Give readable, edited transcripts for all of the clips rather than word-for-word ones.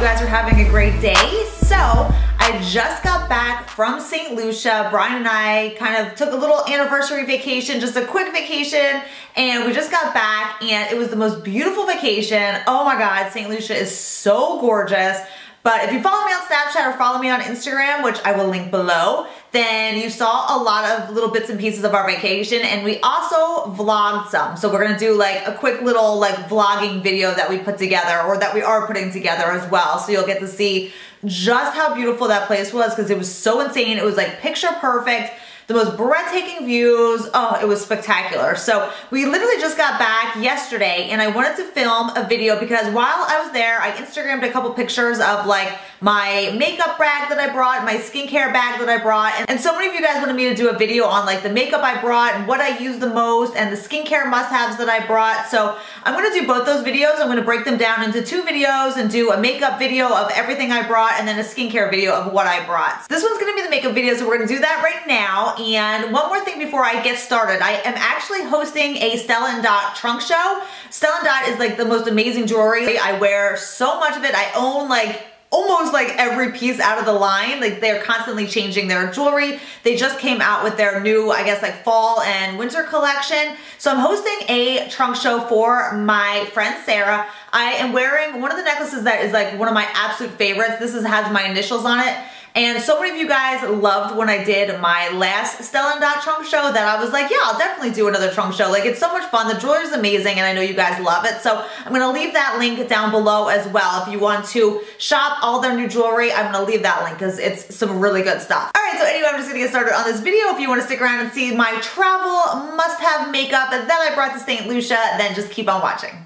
guys are having a great day. So I just got back from St. Lucia. Brian and I kind of took a little anniversary vacation, just a quick vacation, and we just got back and it was the most beautiful vacation. Oh my God, St. Lucia is so gorgeous. But if you follow me on Snapchat or follow me on Instagram, which I will link below, then you saw a lot of little bits and pieces of our vacation, and we also vlogged some. So we're gonna do like a quick little like vlogging video that we put together, or that we are putting together as well. So you'll get to see just how beautiful that place was, because it was so insane. It was like picture perfect. The most breathtaking views. Oh, it was spectacular. So we literally just got back yesterday and I wanted to film a video because while I was there, I Instagrammed a couple pictures of like my makeup bag that I brought, my skincare bag that I brought. And so many of you guys wanted me to do a video on like the makeup I brought and what I use the most and the skincare must-haves that I brought. So I'm gonna do both those videos. I'm gonna break them down into 2 videos and do a makeup video of everything I brought and then a skincare video of what I brought. This one's gonna be the makeup video, so we're gonna do that right now. And one more thing before I get started, I am actually hosting a Stella & Dot trunk show. Stella & Dot is like the most amazing jewelry. I wear so much of it. I own like almost like every piece out of the line. Like they're constantly changing their jewelry. They just came out with their new, I guess like fall and winter collection. So I'm hosting a trunk show for my friend Sarah. I am wearing one of the necklaces that is like one of my absolute favorites. This has my initials on it. And so many of you guys loved when I did my last Stella & Dot trunk show that I was like, yeah, I'll definitely do another trunk show. Like, it's so much fun. The jewelry is amazing, and I know you guys love it. So I'm gonna leave that link down below as well. If you want to shop all their new jewelry, I'm gonna leave that link because it's some really good stuff. All right, so anyway, I'm just gonna get started on this video. If you wanna stick around and see my travel must-have makeup that I brought to St. Lucia, then just keep on watching.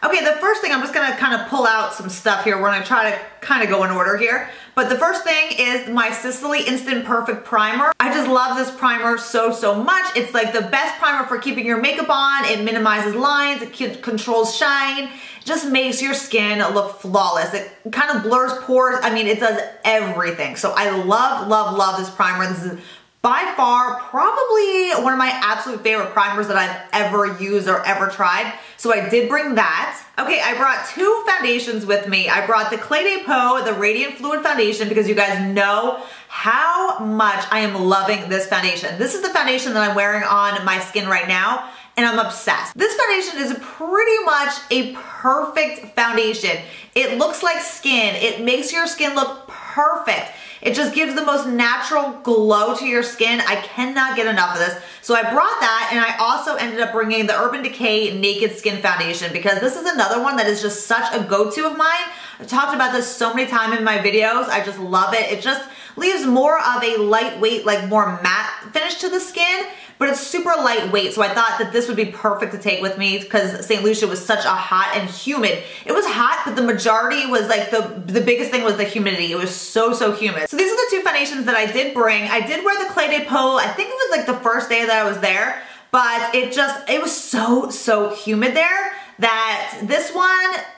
Okay, the first thing, I'm just gonna kind of pull out some stuff here. We're gonna try to kind of go in order here. But the first thing is my Sisley Instant Perfect Primer. I just love this primer so much. It's like the best primer for keeping your makeup on. It minimizes lines, it controls shine, it just makes your skin look flawless. It kind of blurs pores. I mean, it does everything. So I love this primer. This is by far probably one of my absolute favorite primers that I've ever used or ever tried. So I did bring that. Okay, I brought 2 foundations with me. I brought the Clé de Peau, the Radiant Fluid Foundation, because you guys know how much I am loving this foundation. This is the foundation that I'm wearing on my skin right now, and I'm obsessed. This foundation is pretty much a perfect foundation. It looks like skin. It makes your skin look perfect. It just gives the most natural glow to your skin. I cannot get enough of this. So I brought that, and I also ended up bringing the Urban Decay Naked Skin Foundation because this is another one that is just such a go-to of mine. I've talked about this so many times in my videos. I just love it. It just leaves more of a lightweight, like more matte finish to the skin, but it's super lightweight. So I thought that this would be perfect to take with me because St. Lucia was such a hot and humid. It was hot, but the majority was like the biggest thing was the humidity. It was so humid. So these are the 2 foundations that I did bring. I did wear the Clé de Peau. I think it was like the first day that I was there, but it was so humid there that this one,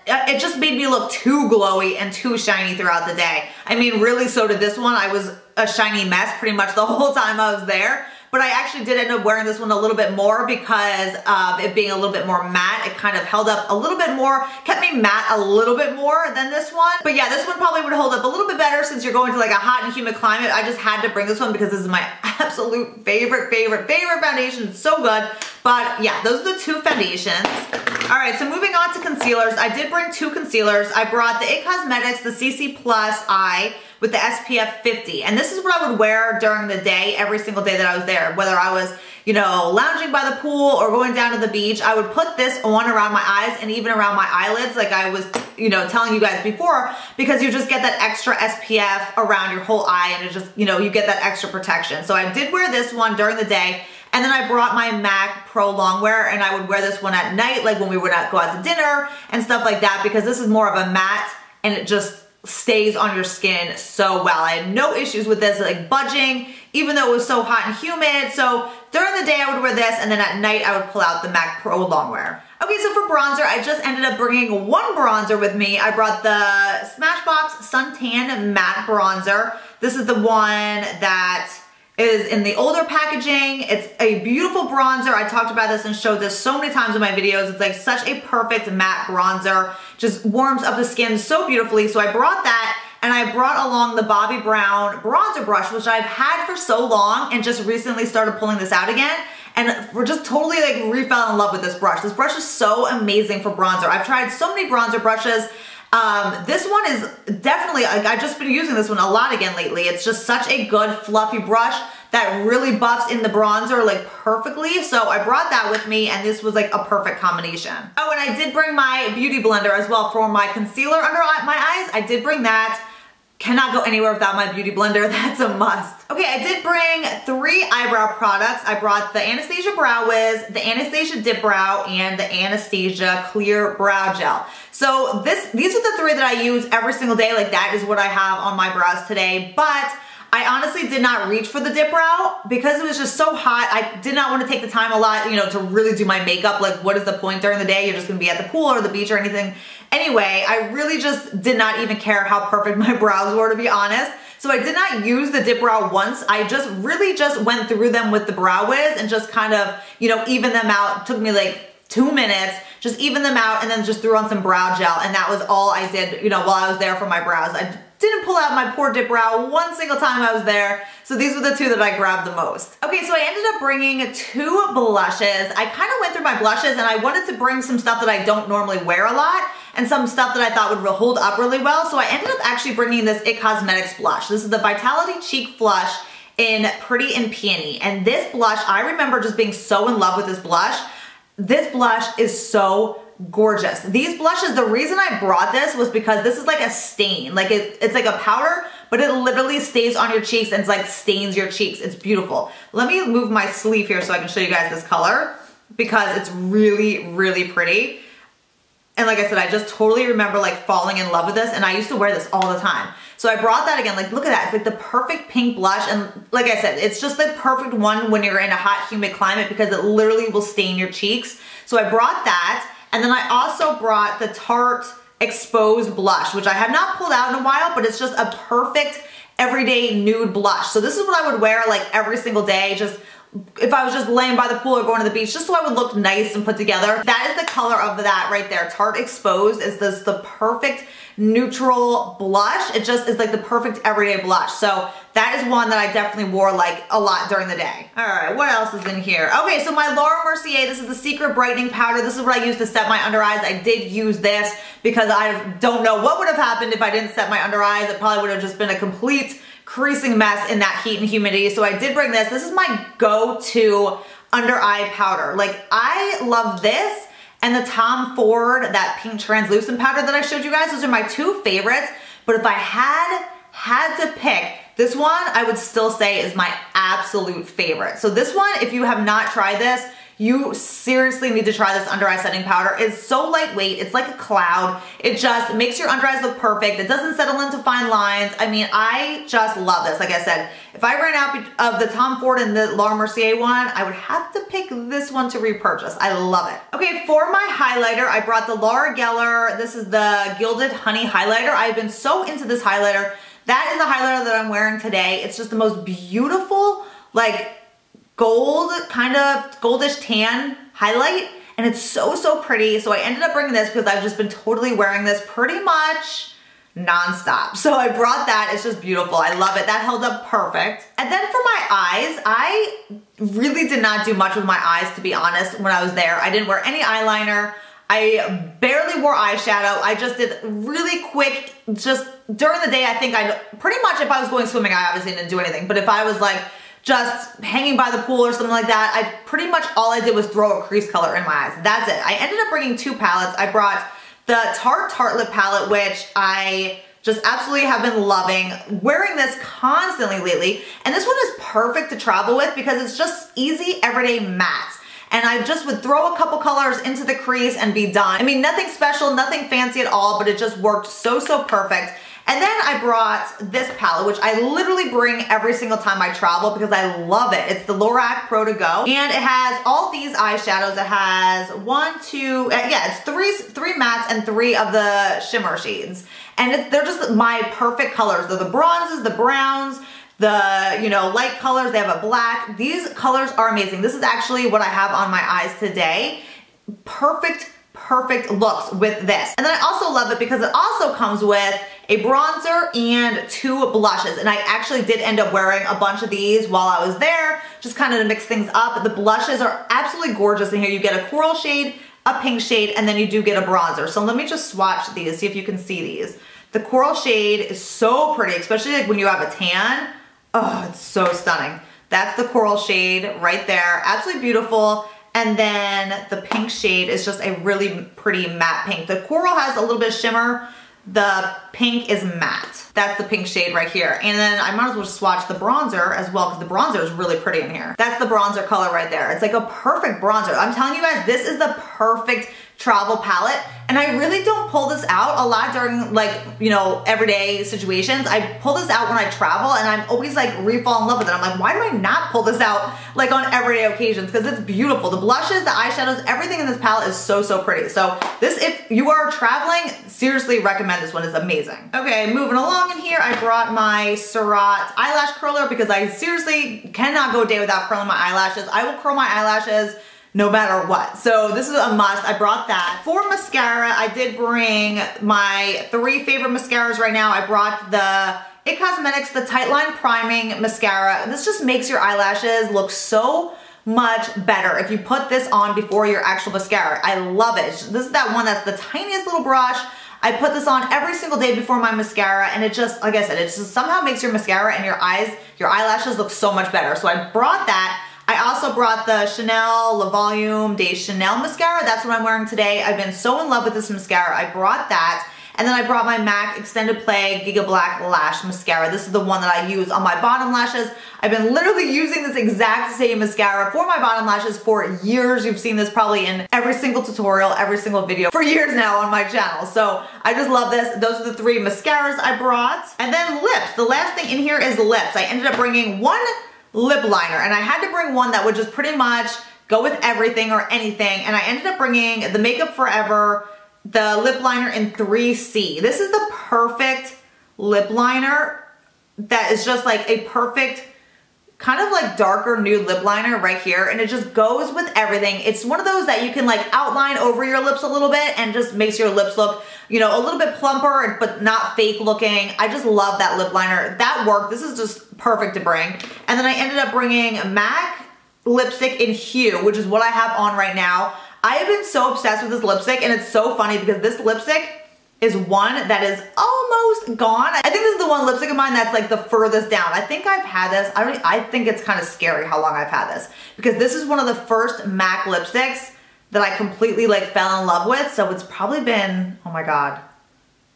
it just made me look too glowy and too shiny throughout the day. I mean, really, so did this one. I was a shiny mess pretty much the whole time I was there. But I actually did end up wearing this one a little bit more because of it being a little bit more matte. It kind of held up a little bit more, kept me matte a little bit more than this one. But yeah, this one probably would hold up a little bit better since you're going to like a hot and humid climate. I just had to bring this one because this is my absolute favorite foundation. It's so good. But yeah, those are the 2 foundations. All right, so moving on to concealers. I did bring 2 concealers. I brought the IT Cosmetics, the CC Plus Eye with the SPF 50. And this is what I would wear during the day, every single day that I was there. Whether I was, you know, lounging by the pool or going down to the beach, I would put this on around my eyes and even around my eyelids, like I was, you know, telling you guys before, because you just get that extra SPF around your whole eye and it just, you know, you get that extra protection. So I did wear this one during the day. And then I brought my MAC Pro Longwear, and I would wear this one at night, like when we would go out to dinner and stuff like that, because this is more of a matte and it just stays on your skin so well. I had no issues with this like budging, even though it was so hot and humid. So during the day I would wear this, and then at night I would pull out the MAC Pro Longwear. Okay, so for bronzer, I just ended up bringing 1 bronzer with me. I brought the Smashbox Suntanned Matte Bronzer. This is the one that is in the older packaging. It's a beautiful bronzer. I talked about this and showed this so many times in my videos. It's like such a perfect matte bronzer. Just warms up the skin so beautifully. So I brought that, and I brought along the Bobbi Brown bronzer brush, which I've had for so long and just recently started pulling this out again. And we're just totally like re-fell in love with this brush. This brush is so amazing for bronzer. I've tried so many bronzer brushes. This one is definitely, like, I've just been using this one a lot again lately. It's just such a good fluffy brush that really buffs in the bronzer like perfectly. So I brought that with me, and this was like a perfect combination. Oh, and I did bring my beauty blender as well for my concealer under my eyes. I did bring that. Cannot go anywhere without my beauty blender. That's a must. Okay, I did bring 3 eyebrow products. I brought the Anastasia Brow Wiz, the Anastasia Dip Brow, and the Anastasia Clear Brow Gel. So these are the 3 that I use every single day. Like, that is what I have on my brows today. But I honestly did not reach for the dip brow because it was just so hot. I did not want to take the time a lot, you know, to really do my makeup. Like, what is the point during the day? You're just gonna be at the pool or the beach or anything. Anyway, I really just did not even care how perfect my brows were, to be honest. So I did not use the dip brow once. I just really just went through them with the Brow Wiz and just kind of, you know, even them out. It took me like 2 minutes, just even them out, and then just threw on some brow gel. And that was all I did, you know, while I was there for my brows. I didn't pull out my poor dip brow one single time I was there. So these were the 2 that I grabbed the most. Okay, so I ended up bringing 2 blushes. I kind of went through my blushes, and I wanted to bring some stuff that I don't normally wear a lot and some stuff that I thought would hold up really well. So I ended up actually bringing this IT Cosmetics blush. This is the Vitality Cheek Flush in Pretty and Peony. And this blush, I remember just being so in love with this blush. This blush is so gorgeous. These blushes, the reason I brought this was because this is like a stain. Like it's like a powder, but it literally stays on your cheeks and it's like stains your cheeks. It's beautiful. Let me move my sleeve here so I can show you guys this color because it's really, really pretty. And like I said, I just totally remember like falling in love with this, and I used to wear this all the time. So I brought that again, like look at that. It's like the perfect pink blush, and like I said, it's just the perfect one when you're in a hot, humid climate because it literally will stain your cheeks. So I brought that, and then I also brought the Tarte Exposed Blush, which I have not pulled out in a while, but it's just a perfect everyday nude blush. So this is what I would wear like every single day, just if I was just laying by the pool or going to the beach, just so I would look nice and put together. That is the color of that right there. Tarte Exposed is the perfect neutral blush. It just is like the perfect everyday blush. So that is one that I definitely wore like a lot during the day. All right, what else is in here? Okay, so my Laura Mercier, this is the Secret Brightening Powder. This is what I use to set my under eyes. I did use this because I don't know what would have happened if I didn't set my under eyes. It probably would have just been a complete creasing mess in that heat and humidity. So I did bring this. This is my go-to under eye powder. Like, I love this and the Tom Ford, that pink translucent powder that I showed you guys. Those are my 2 favorites. But if I had to pick, this one I would still say is my absolute favorite. So this one, if you have not tried this, you seriously need to try this under eye setting powder. It's so lightweight. It's like a cloud. It just makes your under eyes look perfect. It doesn't settle into fine lines. I mean, I just love this. Like I said, if I ran out of the Tom Ford and the Laura Mercier one, I would have to pick this one to repurchase. I love it. Okay, for my highlighter, I brought the Laura Gellar. This is the Gilded Honey Highlighter. I've been so into this highlighter. That is the highlighter that I'm wearing today. It's just the most beautiful, like, gold, kind of goldish tan highlight, and it's so, so pretty. So I ended up bringing this because I've just been totally wearing this pretty much nonstop. So I brought that. It's just beautiful. I love it. That held up perfect. And then for my eyes, I really did not do much with my eyes, to be honest, when I was there. I didn't wear any eyeliner. I barely wore eyeshadow. I just did really quick, just during the day. I think I pretty much, if I was going swimming, I obviously didn't do anything. But if I was like just hanging by the pool or something like that, I pretty much all I did was throw a crease color in my eyes. That's it. I ended up bringing 2 palettes. I brought the Tarte Lip Palette, which I just absolutely have been loving, wearing this constantly lately. And this one is perfect to travel with because it's just easy everyday matte. And I just would throw a couple colors into the crease and be done. I mean, nothing special, nothing fancy at all, but it just worked so, so perfect. And then I brought this palette, which I literally bring every single time I travel because I love it. It's the Lorac Pro to go. And it has all these eyeshadows. It has it's three mattes and 3 of the shimmer shades. And they're just my perfect colors. They're the bronzes, the browns, the, you know, light colors. They have a black. These colors are amazing. This is actually what I have on my eyes today. Perfect looks with this. And then I also love it because it also comes with a bronzer and 2 blushes. And I actually did end up wearing a bunch of these while I was there, just kind of to mix things up. The blushes are absolutely gorgeous in here. You get a coral shade, a pink shade, and then you do get a bronzer. So let me just swatch these, see if you can see these. The coral shade is so pretty, especially like when you have a tan. Oh, it's so stunning. That's the coral shade right there. Absolutely beautiful. And then the pink shade is just a really pretty matte pink. The coral has a little bit of shimmer. The pink is matte. That's the pink shade right here. And then I might as well just swatch the bronzer as well because the bronzer is really pretty in here. That's the bronzer color right there. It's like a perfect bronzer. I'm telling you guys, this is the perfect travel palette. And I really don't pull this out a lot during like, you know, everyday situations. I pull this out when I travel and I'm always like re-fall in love with it. I'm like, why do I not pull this out like on everyday occasions? Because it's beautiful. The blushes, the eyeshadows, everything in this palette is so pretty. So this, if you are traveling, seriously recommend this one. It's amazing. Okay, moving along in here, I brought my Surratt eyelash curler because I seriously cannot go a day without curling my eyelashes. I will curl my eyelashes no matter what. So this is a must. I brought that. For mascara, I did bring my 3 favorite mascaras right now. I brought the IT Cosmetics, the Tightline Priming Mascara. This just makes your eyelashes look so much better if you put this on before your actual mascara. I love it. This is that one that's the tiniest little brush. I put this on every single day before my mascara and it just, like I said, it just somehow makes your mascara and your eyelashes look so much better. So I brought that. I also brought the Chanel Le Volume de Chanel mascara. That's what I'm wearing today. I've been so in love with this mascara. I brought that. And then I brought my MAC Extended Play Giga Black Lash Mascara. This is the one that I use on my bottom lashes. I've been literally using this exact same mascara for my bottom lashes for years. You've seen this probably in every single tutorial, every single video for years now on my channel. So I just love this. Those are the 3 mascaras I brought. And then lips. The last thing in here is lips. I ended up bringing 1 lip liner and I had to bring one that would just pretty much go with everything or anything, and I ended up bringing the Makeup Forever, the lip liner in 3C. This is the perfect lip liner that is just like a perfect kind of like darker nude lip liner right here, and it just goes with everything. It's one of those that you can like outline over your lips a little bit and just makes your lips look, you know, a little bit plumper but not fake looking. I just love that lip liner. That worked. This is just perfect to bring. And then I ended up bringing MAC lipstick in Hue, which is what I have on right now. I have been so obsessed with this lipstick, and it's so funny because this lipstick is one that is almost gone. I think this is the one lipstick of mine that's like the furthest down. I think I've had this. I think it's kind of scary how long I've had this, because this is one of the first MAC lipsticks that I completely like fell in love with. So it's probably been, oh my God,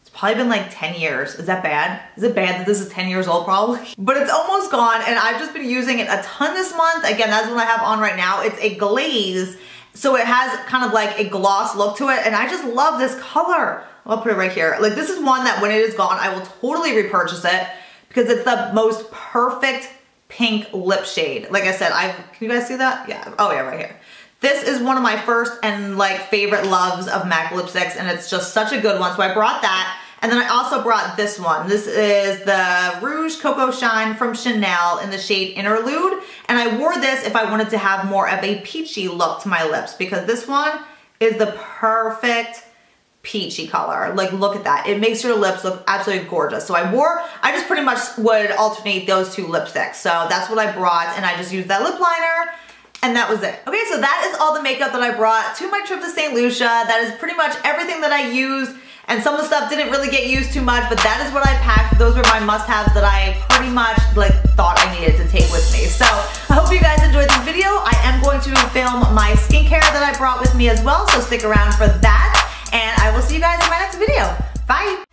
it's probably been like 10 years. Is that bad? Is it bad that this is 10 years old probably? But it's almost gone, and I've just been using it a ton this month. Again, that's what I have on right now. It's a glaze, so it has kind of like a gloss look to it, and I just love this color. I'll put it right here. Like, this is one that when it is gone, I will totally repurchase it because it's the most perfect pink lip shade. Like I said, can you guys see that? Yeah, oh yeah, right here. This is one of my first and like favorite loves of MAC lipsticks, and it's just such a good one. So I brought that. And then I also brought this one. This is the Rouge Coco Shine from Chanel in the shade Interlude. And I wore this if I wanted to have more of a peachy look to my lips, because this one is the perfect peachy color. Like, look at that. It makes your lips look absolutely gorgeous. So I just pretty much would alternate those 2 lipsticks. So that's what I brought, and I just used that lip liner, and that was it. Okay, so that is all the makeup that I brought to my trip to St. Lucia. That is pretty much everything that I used. And some of the stuff didn't really get used too much, but that is what I packed. Those were my must-haves that I pretty much like thought I needed to take with me. So I hope you guys enjoyed this video. I am going to film my skincare that I brought with me as well, so stick around for that. And I will see you guys in my next video. Bye.